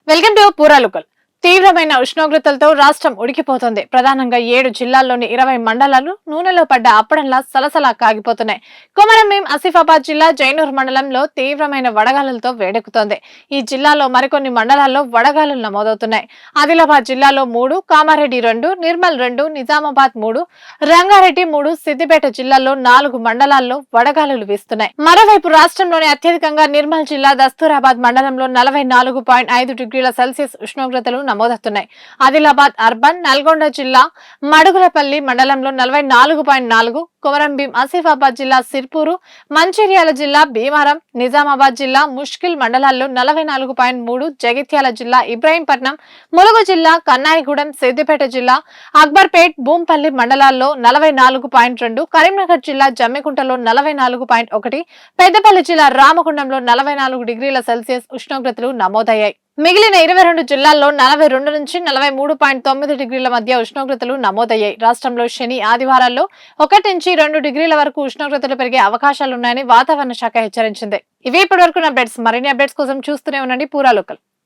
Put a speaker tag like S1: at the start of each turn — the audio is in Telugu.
S1: Welcome to పూరాలుకల్. తీవ్రమైన ఉష్ణోగ్రతలతో రాష్ట్రం ఉడికిపోతుంది. ప్రధానంగా 7 జిల్లాల్లోని 20 మండలాలు నూనెలో పడ్డ అప్పడంలా సలసలా కాగిపోతున్నాయి. కొమరంభీం ఆసిఫాబాద్ జిల్లా జైనూర్ మండలంలో తీవ్రమైన వడగాలులతో వేడెక్కుతోంది. ఈ జిల్లాలో మరికొన్ని మండలాల్లో వడగాలులు నమోదవుతున్నాయి. ఆదిలాబాద్ జిల్లాలో 3, కామారెడ్డి 2, నిర్మల్ 2, నిజామాబాద్ 3, రంగారెడ్డి 3, సిద్దిపేట జిల్లాల్లో 4 మండలాల్లో వడగాలులు వీస్తున్నాయి. మరోవైపు రాష్ట్రంలోని అత్యధికంగా నిర్మల్ జిల్లా దస్తూరాబాద్ మండలంలో 44.5 డిగ్రీల సెల్సియస్ ఉష్ణోగ్రతలు నమోదవుతున్నాయి. ఆదిలాబాద్ అర్బన్, నల్గొండ జిల్లా మడుగులపల్లి మండలంలో 44.4, కొమరంభీం ఆసిఫాబాద్ జిల్లా సిర్పూరు, మంచిర్యాల జిల్లా భీమారం, నిజామాబాద్ జిల్లా ముష్కిల్ మండలాల్లో 44.3, జగిత్యాల జిల్లా ఇబ్రాహీంపట్నం, ములుగు జిల్లా కన్నాయిగూడెం, సిద్దిపేట జిల్లా అక్బర్పేట్, భూంపల్లి మండలాల్లో 44.2, కరీంనగర్ జిల్లా జమ్మికుంటలో 44.1, పెద్దపల్లి జిల్లా రామగుండంలో 44 డిగ్రీల సెల్సియస్ ఉష్ణోగ్రతలు నమోదయ్యాయి. మిగిలిన 22 జిల్లాల్లో 42 నుంచి 43.9 డిగ్రీల మధ్య ఉష్ణోగ్రతలు నమోదయ్యాయి. రాష్ట్రంలో శని, ఆదివారాల్లో 1 నుంచి 2 డిగ్రీల వరకు ఉష్ణోగ్రతలు పెరిగే అవకాశాలున్నాయని వాతావరణ శాఖ హెచ్చరించింది. ఇవి ఇప్పటివరకు అప్డేట్స్. మరిన్ని అప్డేట్స్ కోసం చూస్తూనే ఉండండి పూరా లోకల్.